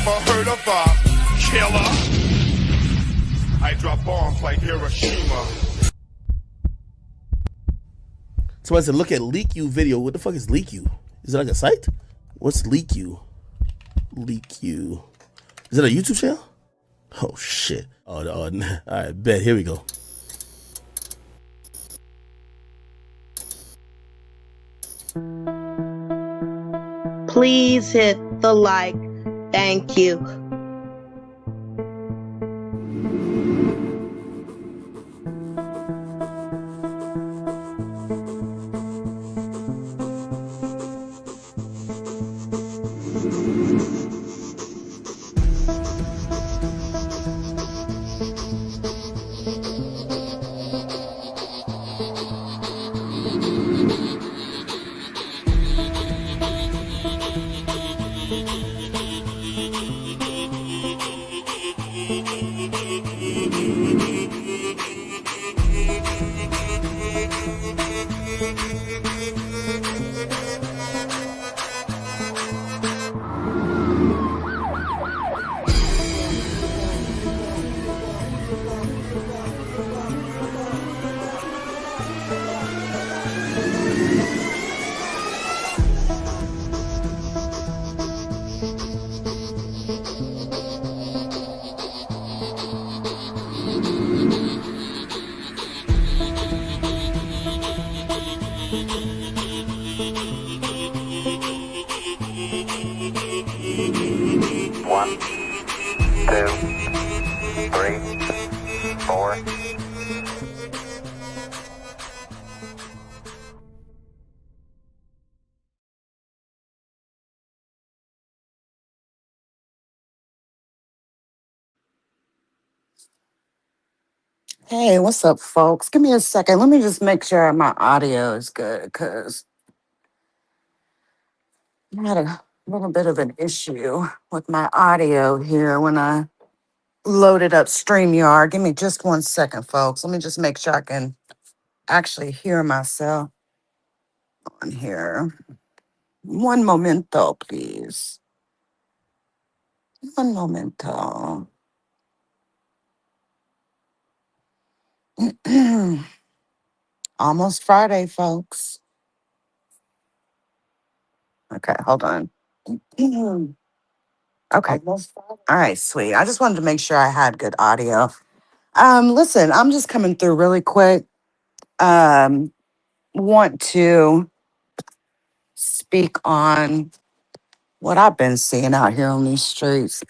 never heard of a killer. I drop bombs like Hiroshima. Somebody said, look at Leak You video. What the fuck is Leak You? Is it like a site? What's Leak You? Leak You. Is it a YouTube channel? Oh, shit. Oh, all right, bet. Here we go. Please hit the like. Thank you. One, two, three, four. Hey, what's up, folks? Give me a second. Let me just make sure my audio is good because I had a little bit of an issue with my audio here when I loaded up StreamYard. Give me just 1 second, folks. Let me just make sure I can actually hear myself on here. One momento, please. One momento. Almost Friday, folks. Okay, hold on. Okay. All right, sweet. I just wanted to make sure I had good audio. Listen, I'm just coming through really quick. Want to speak on what I've been seeing out here on these streets.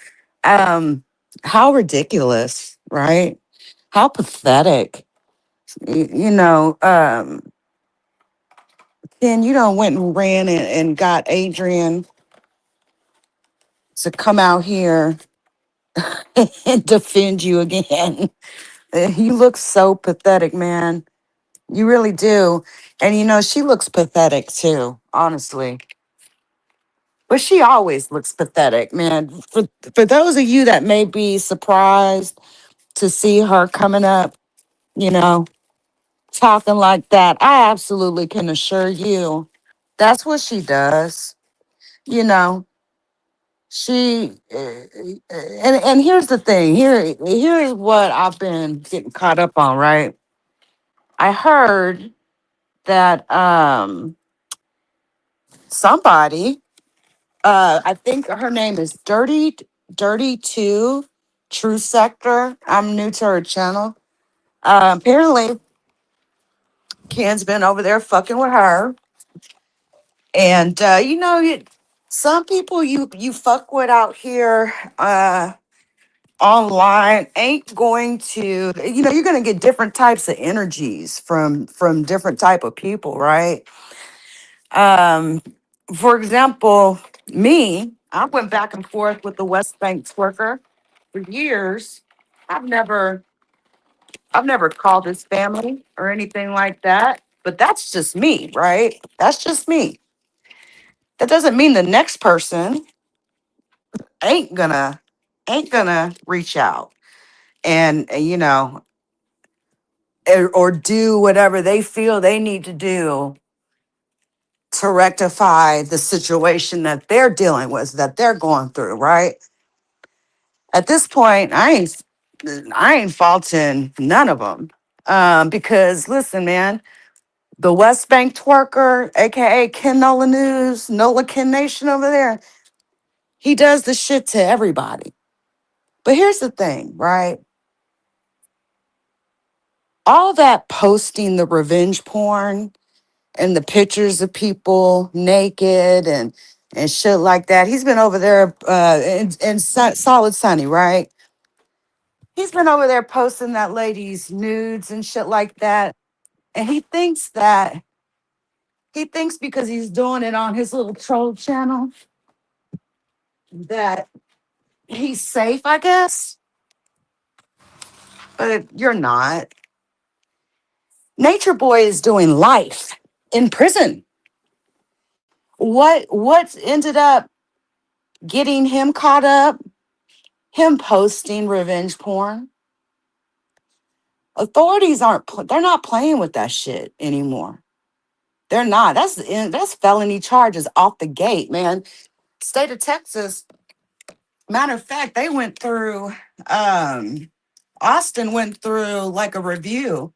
How ridiculous, right? How pathetic. You know, Ken, you done went and ran and got Adrienne to come out here and defend you again. You look so pathetic, man. You really do. And you know, she looks pathetic too, honestly. But she always looks pathetic, man. For those of you that may be surprised to see her coming up, you know, talking like that, I absolutely can assure you that's what she does. You know, she and here's the thing. Here's what I've been getting caught up on, right? I heard that somebody, I think her name is Dirty 2 True Sector. I'm new to her channel. Apparently Ken's been over there fucking with her. And you know, some people you fuck with out here online ain't going to, you know, you're gonna get different types of energies from different type of people, right? Um, for example, me, I went back and forth with the West Bank twerker for years. I've never I've never called his family or anything like that, but that's just me, right? That's just me. That doesn't mean the next person ain't gonna reach out and you know or do whatever they feel they need to do to rectify the situation that they're dealing with, that they're going through, right? At this point, I ain't faulting none of them. Because listen, man, the West Bank twerker, aka Ken Nola News, Nola Ken Nation over there, he does the shit to everybody. But here's the thing, right? All that posting the revenge porn and the pictures of people naked and shit like that. He's been over there Solid Sunny, right? He's been over there posting that lady's nudes and shit like that. And he thinks because he's doing it on his little troll channel that he's safe, I guess. But you're not. Nature Boy is doing life in prison. What's ended up getting him caught up? Him posting revenge porn. Authorities they're not playing with that shit anymore. They're not. That's felony charges off the gate, man. State of Texas, matter of fact, they went through Austin went through like a review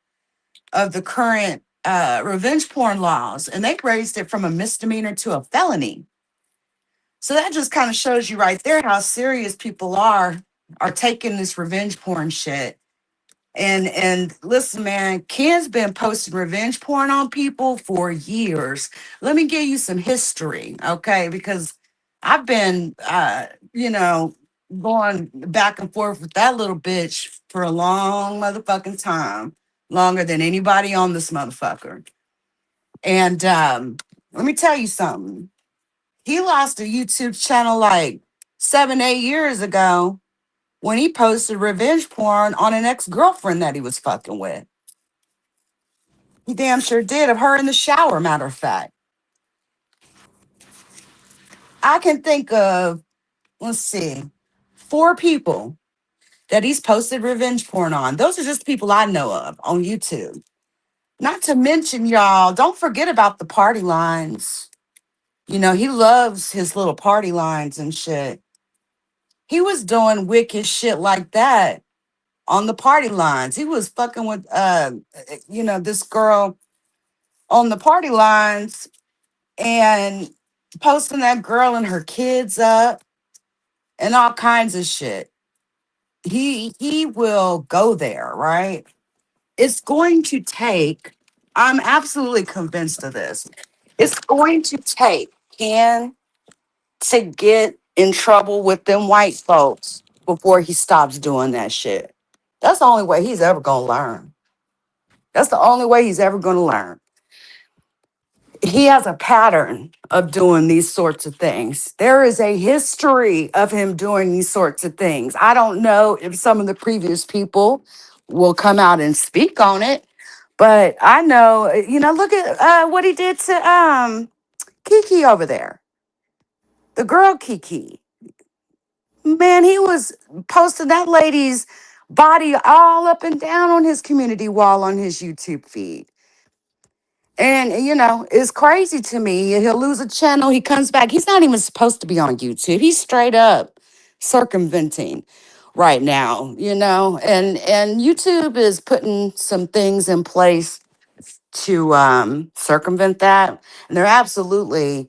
of the current revenge porn laws, and they raised it from a misdemeanor to a felony. So that just kind of shows you right there how serious people are taking this revenge porn shit. And listen, man, Ken's been posting revenge porn on people for years. Let me give you some history, okay? Because I've been, going back and forth with that little bitch for a long motherfucking time, longer than anybody on this motherfucker. And let me tell you something. He lost a YouTube channel like 7, 8 years ago when he posted revenge porn on an ex-girlfriend that he was fucking with. He damn sure did, of her in the shower, matter of fact. I can think of, let's see, 4 people that he's posted revenge porn on. Those are just people I know of on YouTube. Not to mention, y'all, don't forget about the party lines. You know, he loves his little party lines and shit. He was doing wicked shit like that on the party lines. He was fucking with, this girl on the party lines and posting that girl and her kids up and all kinds of shit. He will go there, right? It's going to take, I'm absolutely convinced of this. It's going to take Ken to get in trouble with them white folks before he stops doing that shit. That's the only way he's ever gonna learn. That's the only way he's ever gonna learn. He has a pattern of doing these sorts of things. There is a history of him doing these sorts of things. I don't know if some of the previous people will come out and speak on it, but I know, look at what he did to Kiki over there, the girl Kiki. Man, he was posting that lady's body all up and down on his community wall on his YouTube feed. And, it's crazy to me. He'll lose a channel. He comes back. He's not even supposed to be on YouTube. He's straight up circumventing right now, and YouTube is putting some things in place to circumvent that. And they're absolutely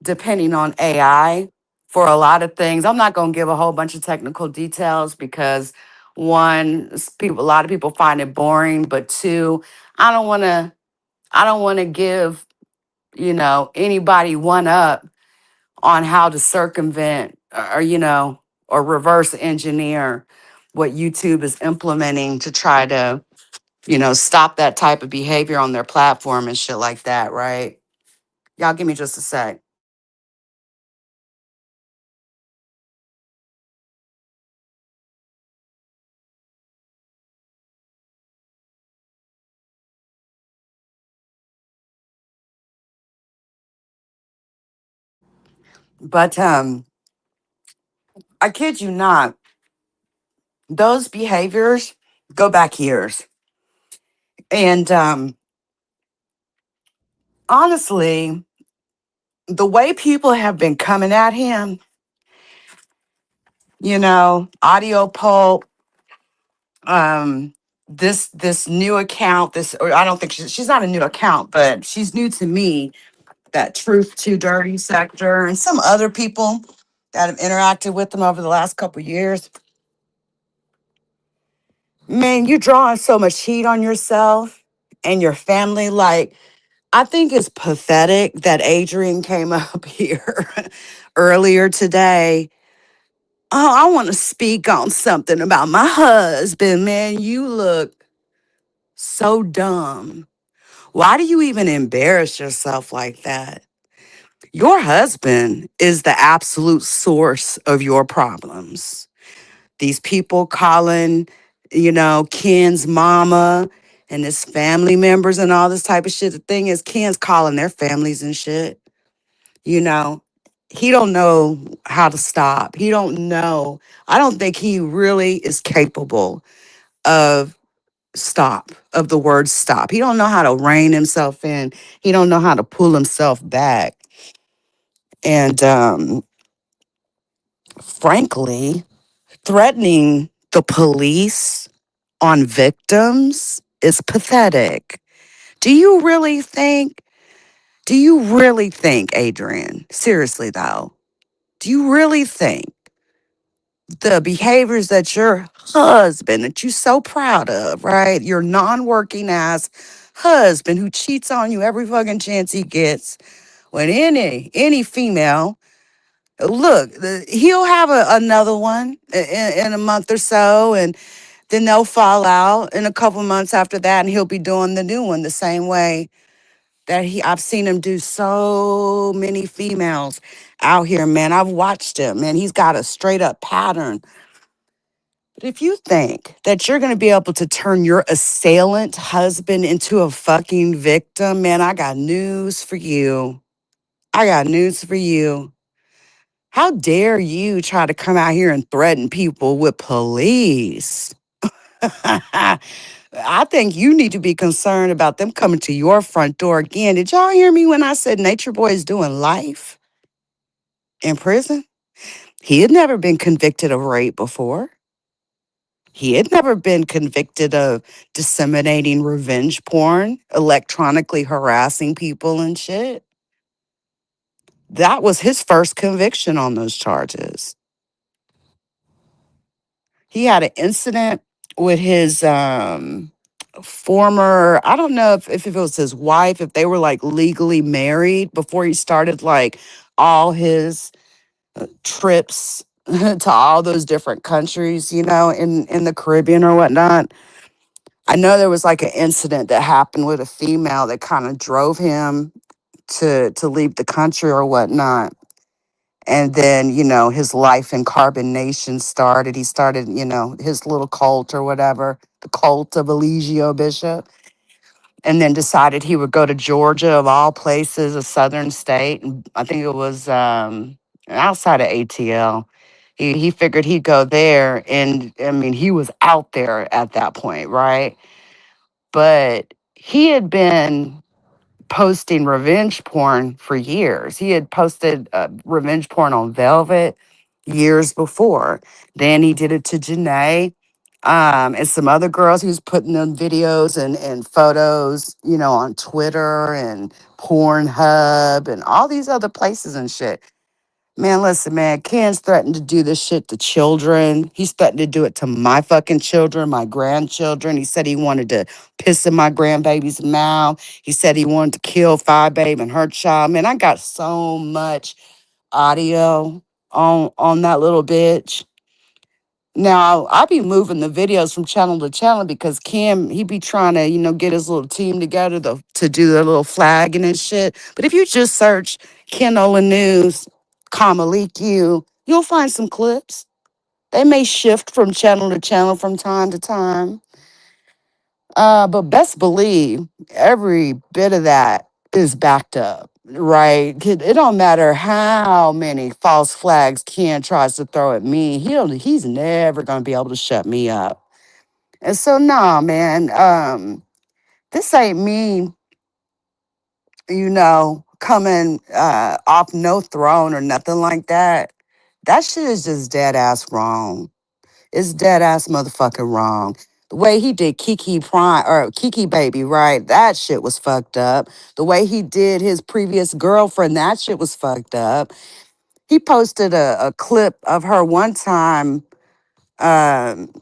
depending on AI for a lot of things. I'm not going to give a whole bunch of technical details because one, a lot of people find it boring, but two, I don't want to give, anybody one up on how to circumvent or reverse engineer what YouTube is implementing to try to, stop that type of behavior on their platform and shit like that, right? Y'all give me just a sec. But I kid you not, those behaviors go back years. And honestly, the way people have been coming at him, Audio Pulp, um, this new account, or I don't think she's not a new account, but she's new to me, that Truth Too Dirty sector, and some other people that have interacted with them over the last couple years. Man, you drawing so much heat on yourself and your family. Like, I think it's pathetic that Adrienne came up here earlier today. Oh, I want to speak on something about my husband. Man, you look so dumb. Why do you even embarrass yourself like that? Your husband is the absolute source of your problems. These people calling, Ken's mama and his family members and all this type of shit. The thing is, Ken's calling their families and shit. You know, he don't know how to stop. He don't know. I don't think he really is capable of of the word stop. He don't know how to rein himself in. He don't know how to pull himself back. And frankly, threatening the police on victims is pathetic. Do you really think, Adrienne, seriously though, do you really think the behaviors that your husband, that you're so proud of, right? Your non-working ass husband who cheats on you every fucking chance he gets with any female. Look, he'll have another one in a month or so, and then they'll fall out in a couple months after that, and he'll be doing the new one the same way that I've seen him do so many females out here, man. I've watched him, man. He's got a straight up pattern. But if you think that you're going to be able to turn your assailant husband into a fucking victim, man, I got news for you. I got news for you. How dare you try to come out here and threaten people with police? I think you need to be concerned about them coming to your front door again. Did y'all hear me when I said Nature Boy is doing life in prison? He had never been convicted of rape before. He had never been convicted of disseminating revenge porn, electronically harassing people and shit. That was his first conviction on those charges. He had an incident with his former, I don't know if it was his wife, if they were like legally married before he started like all his trips to all those different countries, in the Caribbean or whatnot. I know there was like an incident that happened with a female that kind of drove him to leave the country or whatnot. And then, his life in Carbon Nation started. He started, his little cult or whatever, the cult of Eligio Bishop, and then decided he would go to Georgia, of all places, a southern state. And I think it was outside of ATL. He figured he'd go there. And I mean, he was out there at that point, right? But he had been posting revenge porn for years. He had posted revenge porn on Velvet years before. Then he did it to Janae and some other girls. He was putting them videos and photos, on Twitter and Pornhub and all these other places and shit. Man, listen, man, Ken's threatened to do this shit to children. He's threatened to do it to my fucking children, my grandchildren. He said he wanted to piss in my grandbaby's mouth. He said he wanted to kill Phi Babe and her child. Man, I got so much audio on that little bitch. Now, I'll be moving the videos from channel to channel because Kim, he be trying to, get his little team together to do their little flagging and shit. But if you just search Ken Olin News, Leak you'll find some clips. They may shift from channel to channel from time to time. But best believe every bit of that is backed up, right? It don't matter how many false flags Ken tries to throw at me. He's never gonna be able to shut me up. And so nah, man, this ain't me, coming off no throne or nothing like that. That shit is just dead ass wrong. It's dead ass motherfucking wrong. The way he did Kiki Prime or Kiki Baby, right? That shit was fucked up. The way he did his previous girlfriend, that shit was fucked up. He posted a clip of her one time um,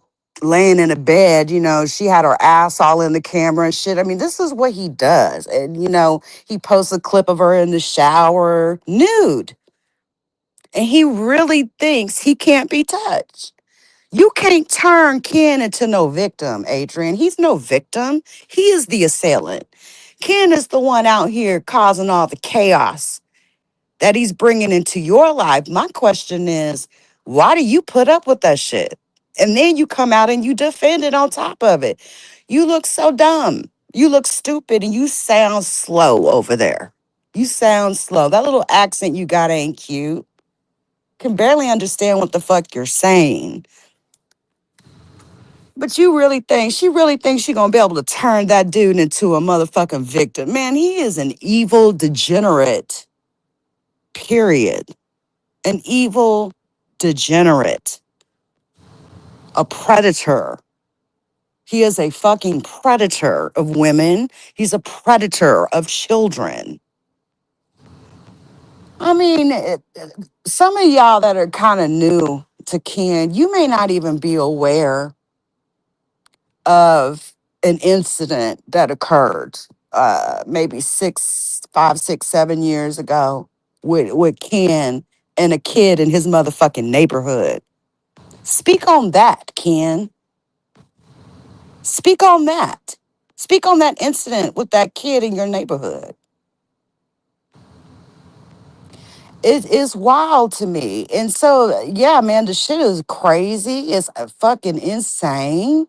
laying in a bed. You know, she had her ass all in the camera and shit. I mean, this is what he does. And, you know, he posts a clip of her in the shower, nude. And he really thinks he can't be touched. You can't turn Ken into no victim, Adrian. He's no victim. He is the assailant. Ken is the one out here causing all the chaos that he's bringing into your life. My question is, why do you put up with that shit? And then you come out and you defend it on top of it. You look so dumb. You look stupid and you sound slow over there. You sound slow. That little accent you got ain't cute. Can barely understand what the fuck you're saying. But she really thinks she gonna be able to turn that dude into a motherfucking victim. Man, he is an evil degenerate, period. An evil degenerate, a predator. He is a fucking predator of women. He's a predator of children. I mean, some of y'all that are kind of new to Ken, you may not even be aware of an incident that occurred maybe 5, 6, 7 years ago with Ken and a kid in his motherfucking neighborhood. Speak on that, Ken. Speak on that. Speak on that incident with that kid in your neighborhood. It is wild to me. And so, yeah, man, the shit is crazy. It's fucking insane,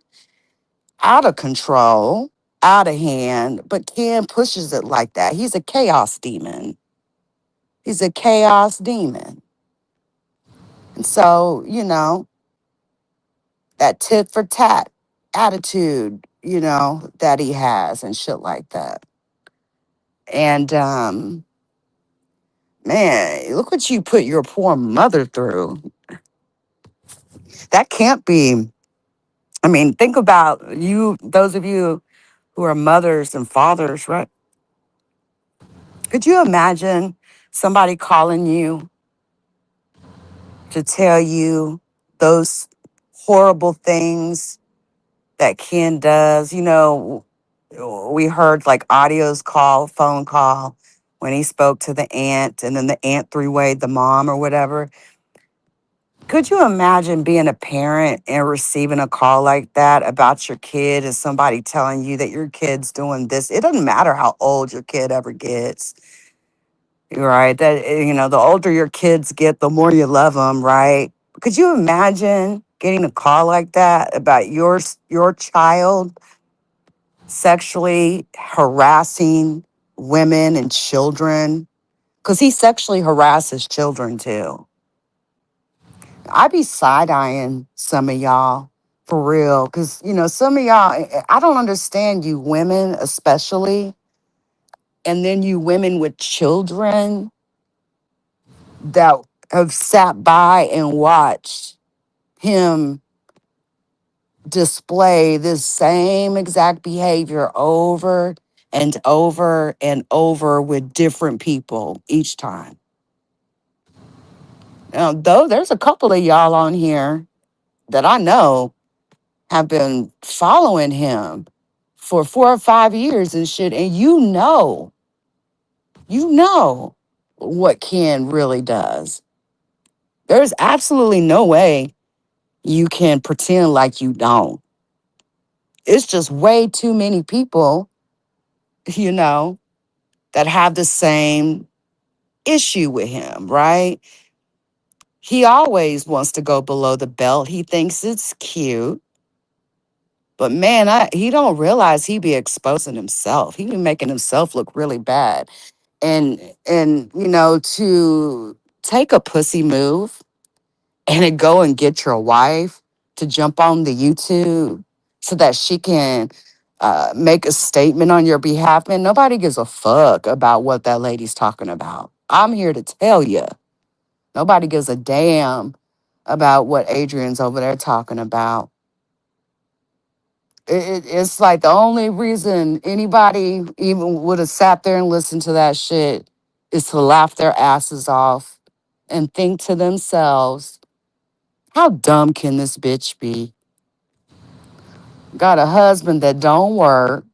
out of control, out of hand. But Ken pushes it like that. He's a chaos demon. He's a chaos demon. And so, you know, that tit for tat attitude, you know, that he has and shit like that. And man, look what you put your poor mother through. That can't be. I mean, think about you, those of you who are mothers and fathers, right? Could you imagine somebody calling you to tell you those horrible things that Ken does? You know, we heard like phone call when he spoke to the aunt and then the aunt three-way the mom or whatever. Could you imagine being a parent and receiving a call like that about your kid and somebody telling you that your kid's doing this? It doesn't matter how old your kid ever gets, right? That, you know, the older your kids get, the more you love them, right? Could you imagine getting a call like that about your child sexually harassing women and children? Because he sexually harasses children too. I be side eyeing some of y'all for real. Cause you know, some of y'all, I don't understand you women, especially, and then you women with children that have sat by and watched him display this same exact behavior over and over and over with different people each time. Now, though there's a couple of y'all on here that I know have been following him for 4 or 5 years and shit, and you know what Ken really does. There's absolutely no way you can pretend like you don't. It's just way too many people, you know, that have the same issue with him, right? He always wants to go below the belt. He thinks it's cute. But man, he don't realize he be exposing himself. He be making himself look really bad. And you know, to take a pussy move and to go and get your wife to jump on the YouTube so that she can make a statement on your behalf, man, nobody gives a fuck about what that lady's talking about. I'm here to tell you Nobody gives a damn about what Adrian's over there talking about. It's like the only reason anybody even would have sat there and listened to that shit is to laugh their asses off and think to themselves, how dumb can this bitch be? Got a husband that don't work,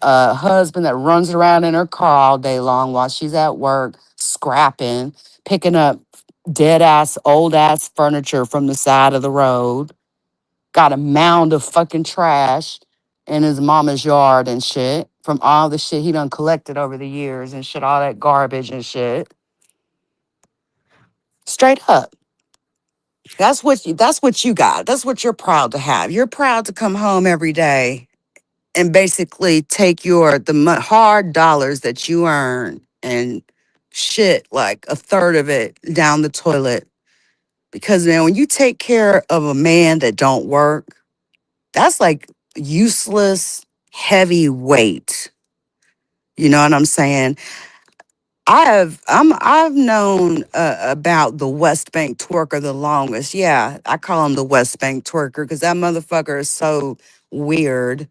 a husband that runs around in her car all day long while she's at work, scrapping, picking up dead ass, old ass furniture from the side of the road. Got a mound of fucking trash in his mama's yard and shit from all the shit he done collected over the years and shit, all that garbage and shit. Straight up. That's what you got. That's what you're proud to have. You're proud to come home every day and basically take hard dollars that you earn and shit like a third of it down the toilet. Because man, when you take care of a man that don't work, that's like useless, heavy weight. You know what I'm saying? I've known about the West Bank twerker the longest. Yeah, I call him the West Bank twerker because that motherfucker is so weird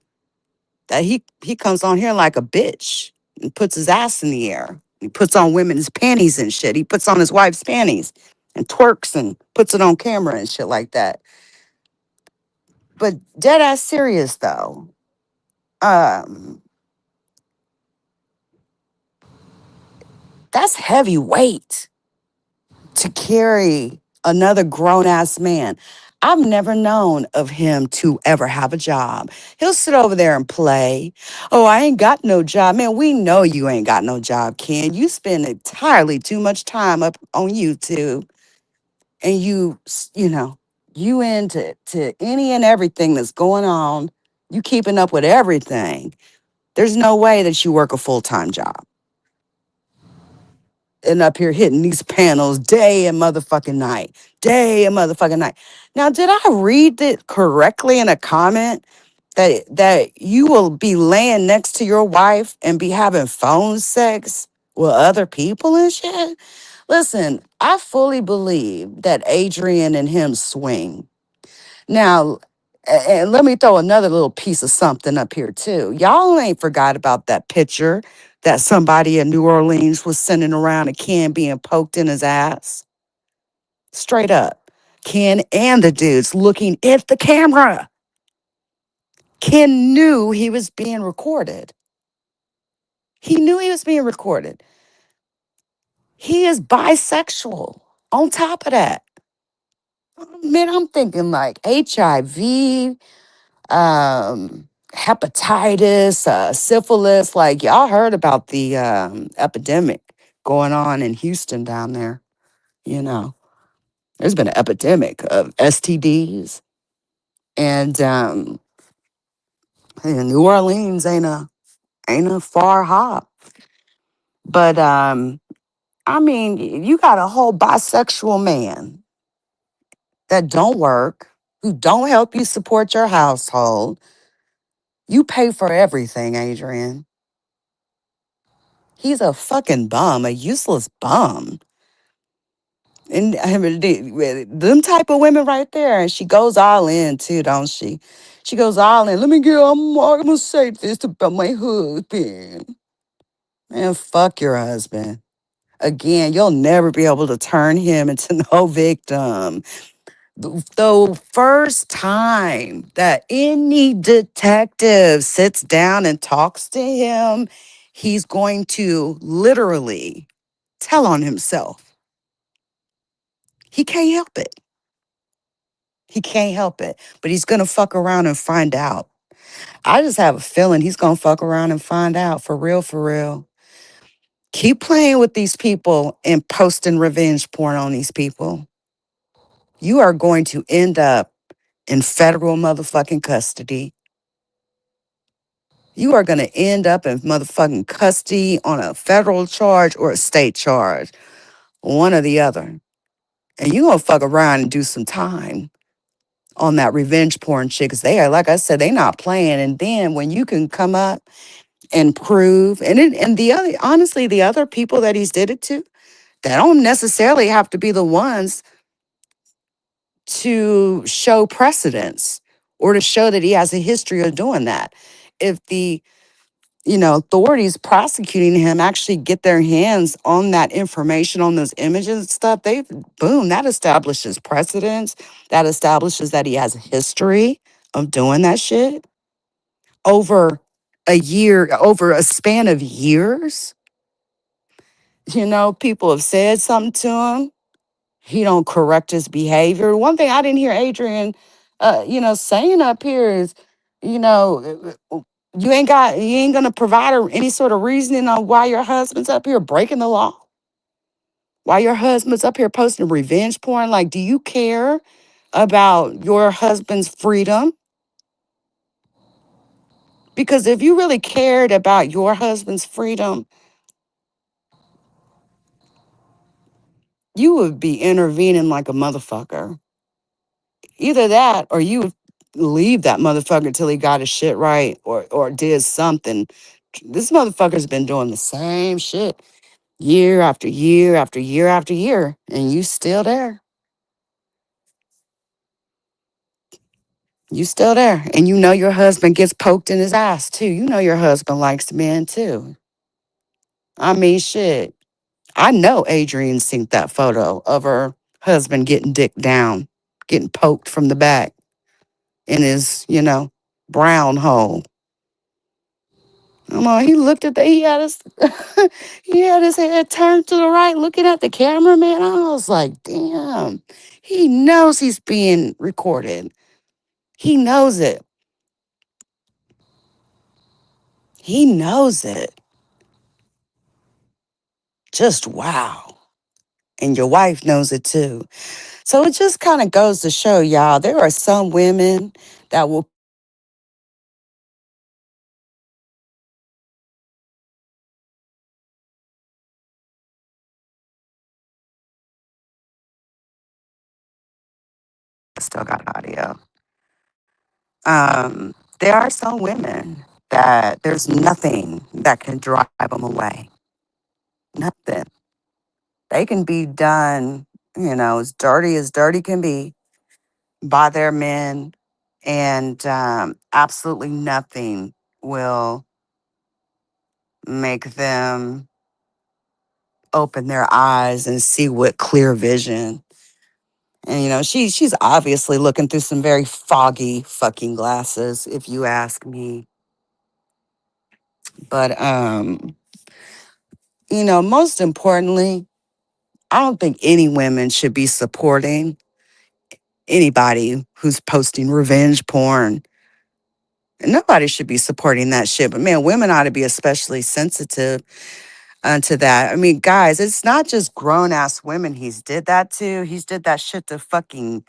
that he comes on here like a bitch and puts his ass in the air. He puts on women's panties and shit. He puts on his wife's panties and twerks and puts it on camera and shit like that. But dead ass serious though. Um, that's heavy weight to carry another grown ass man. I've never known of him to ever have a job. He'll sit over there and play. Oh, I ain't got no job. Man, we know you ain't got no job, Ken. You spend entirely too much time up on YouTube and you into any and everything that's going on. You keeping up with everything. There's no way that you work a full-time job and up here hitting these panels day and motherfucking night, day and motherfucking night. Now, did I read it correctly in a comment that you will be laying next to your wife and be having phone sex with other people and shit? Listen, I fully believe that Adrienne and him swing. Now, and let me throw another little piece of something up here too. Y'all ain't forgot about that picture that somebody in New Orleans was sending around a Ken being poked in his ass. Straight up. Ken and the dudes looking at the camera. Ken knew he was being recorded. He knew he was being recorded. He is bisexual. On top of that, man, I'm thinking like HIV, hepatitis, syphilis. Like y'all heard about the epidemic going on in Houston down there. You know, there's been an epidemic of STDs, and New Orleans ain't a far hop. But I mean, you got a whole bisexual man that don't work, who don't help you support your household. You pay for everything, Adrian. He's a fucking bum, a useless bum. And I mean, them type of women right there, and she goes all in too, don't she? She goes all in. I'm gonna say this about my husband. Man, fuck your husband. Again, you'll never be able to turn him into no victim. The first time that any detective sits down and talks to him, he's going to literally tell on himself. He can't help it. He can't help it. But he's going to fuck around and find out. I just have a feeling he's going to fuck around and find out for real, for real. Keep playing with these people and posting revenge porn on these people. You are going to end up in federal motherfucking custody. You are going to end up in motherfucking custody on a federal charge or a state charge, one or the other. And you going to fuck around and do some time on that revenge porn shit because they are, like I said, they not playing. And then when you can come up and prove, and the other, honestly, the other people that he's did it to, They don't necessarily have to be the ones to show precedence or to show that he has a history of doing that. If the authorities prosecuting him actually get their hands on that information, on those images and stuff, boom, that establishes precedence. That establishes that he has a history of doing that shit over a year, over a span of years. People have said something to him. He don't correct his behavior. One thing I didn't hear Adrienne, saying up here is, you know, you ain't gonna provide any sort of reasoning on why your husband's up here breaking the law, why your husband's up here posting revenge porn. Like, do you care about your husband's freedom? Because if you really cared about your husband's freedom, you would be intervening like a motherfucker. Either that or you would leave that motherfucker till he got his shit right or did something. This motherfucker's been doing the same shit year after year after year after year, and you still there. You still there. And your husband gets poked in his ass too. Your husband likes men too. I mean, shit. I know Adrienne seen that photo of her husband getting dick down, getting poked from the back in his, brown hole. Come on, he looked at he had his he had his head turned to the right, looking at the camera, man. I was like, damn, he knows he's being recorded. He knows it. He knows it. Just wow. And your wife knows it too. So it just kind of goes to show y'all, there are some women that will still got audio. There are some women that there's nothing that can drive them away. Nothing. They can be done, as dirty can be by their men, and absolutely nothing will make them open their eyes and see with clear vision. And she's obviously looking through some very foggy fucking glasses, if you ask me. But most importantly, I don't think any women should be supporting anybody who's posting revenge porn. And nobody should be supporting that shit. But man, women ought to be especially sensitive to that. I mean, guys, it's not just grown ass women he's did that to. He's did that shit to fucking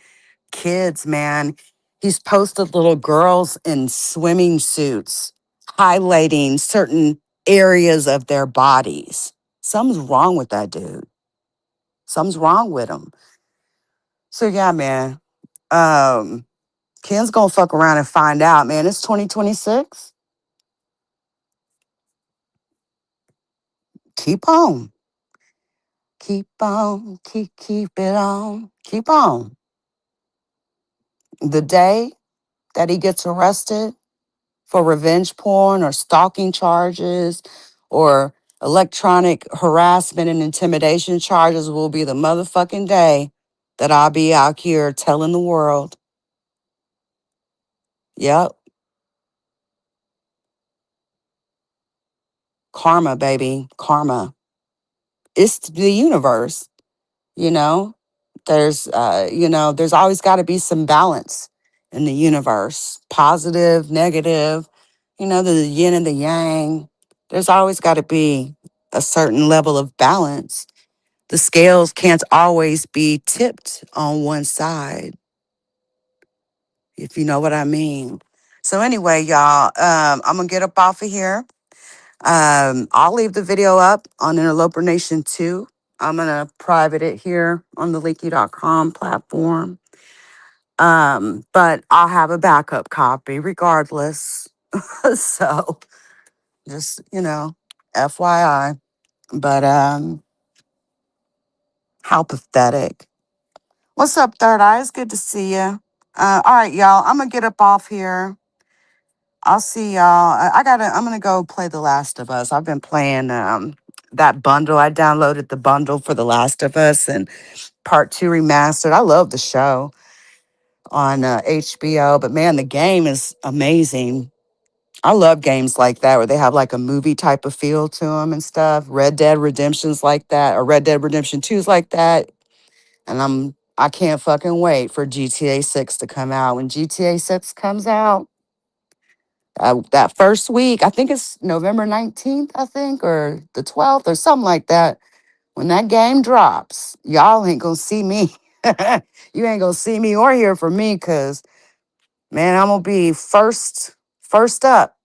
kids, man. He's posted little girls in swimming suits, highlighting certain areas of their bodies. Something's wrong with that dude. Something's wrong with him. So yeah, man. Ken's gonna fuck around and find out, man. It's 2026. Keep on. Keep on. Keep it on. Keep on. The day that he gets arrested for revenge porn or stalking charges or electronic harassment and intimidation charges will be the motherfucking day that I'll be out here telling the world. Yep. Karma, baby. Karma. It's the universe, you know? There's always got to be some balance in the universe. Positive, negative, the yin and the yang. There's always got to be a certain level of balance. The scales can't always be tipped on one side, if you know what I mean. So anyway, y'all, I'm gonna get up off of here. I'll leave the video up on Interloper Nation 2. I'm gonna private it here on the leaky.com platform. But I'll have a backup copy regardless. So just, FYI. But How pathetic. What's up, Third Eye? It's good to see you. All right, y'all. I'm gonna get up off here. I'll see y'all. I'm gonna go play The Last of Us. I've been playing that bundle. I downloaded the bundle for The Last of Us and Part 2 Remastered. I love the show on HBO, but man, the game is amazing. I love games like that where they have like a movie type of feel to them and stuff. Red Dead Redemption's like that, or Red Dead Redemption 2's like that. And I can't fucking wait for GTA 6 to come out. When GTA 6 comes out, that first week, I think it's November 19th, I think, or the 12th or something like that. When that game drops, y'all ain't gonna see me. You ain't gonna see me or hear from me because, man, I'm gonna be first up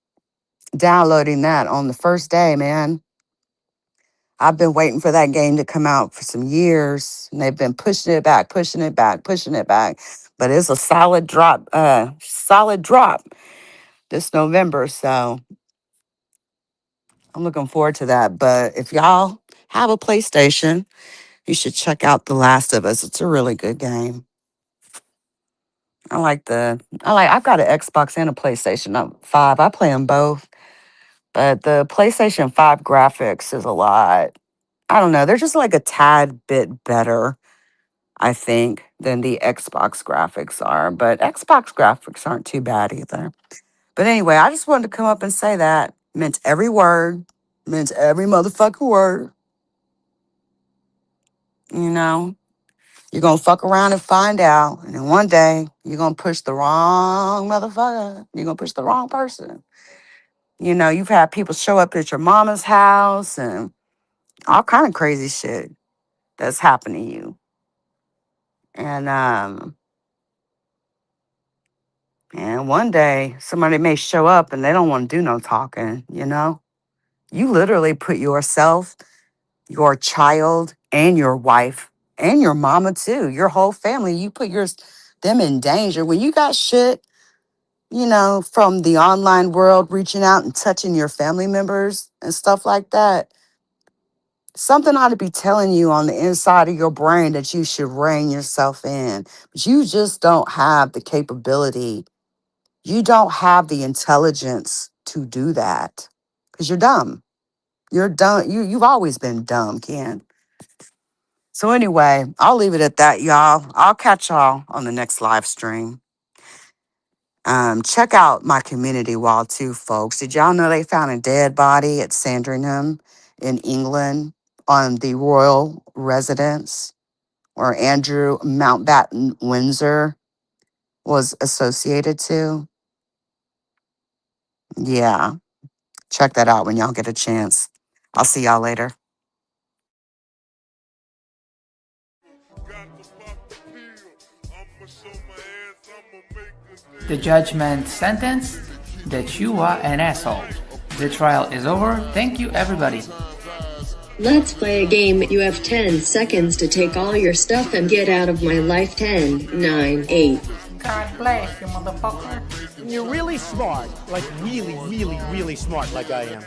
downloading that on the first day, man. I've been waiting for that game to come out for some years, and they've been pushing it back, pushing it back, pushing it back. But it's a solid drop this November. So I'm looking forward to that. But if y'all have a PlayStation, you should check out The Last of Us. It's a really good game. I've got an Xbox and a PlayStation 5. I play them both. But the PlayStation 5 graphics is a lot. I don't know. They're just like a tad bit better, I think, than the Xbox graphics are. But Xbox graphics aren't too bad either. But anyway, I just wanted to come up and say that. Meant every word. Meant every motherfucking word. You know, you're going to fuck around and find out. And then one day, you're going to push the wrong motherfucker. You're going to push the wrong person. You know, you've had people show up at your mama's house and all kind of crazy shit that's happened to you. And one day somebody may show up and they don't want to do no talking, you know? You literally put yourself, your child, and your wife, and your mama too, your whole family, you put them in danger. When you got shit, you know, from the online world reaching out and touching your family members and stuff like that, something ought to be telling you on the inside of your brain that you should rein yourself in. But you just don't have the capability. You don't have the intelligence to do that because you're dumb. You're dumb. You've always been dumb, Ken. So anyway, I'll leave it at that, y'all. I'll catch y'all on the next live stream. Check out my community wall too, folks. Did y'all know they found a dead body at Sandringham in England on the royal residence where Andrew Mountbatten Windsor was associated to? Yeah, check that out when y'all get a chance. I'll see y'all later. The judgment sentence that you are an asshole. The trial is over. Thank you, everybody. Let's play a game. You have 10 seconds to take all your stuff and get out of my life. 10, 9, 8. God bless you, motherfucker. You're really smart, like really, really, really smart like I am.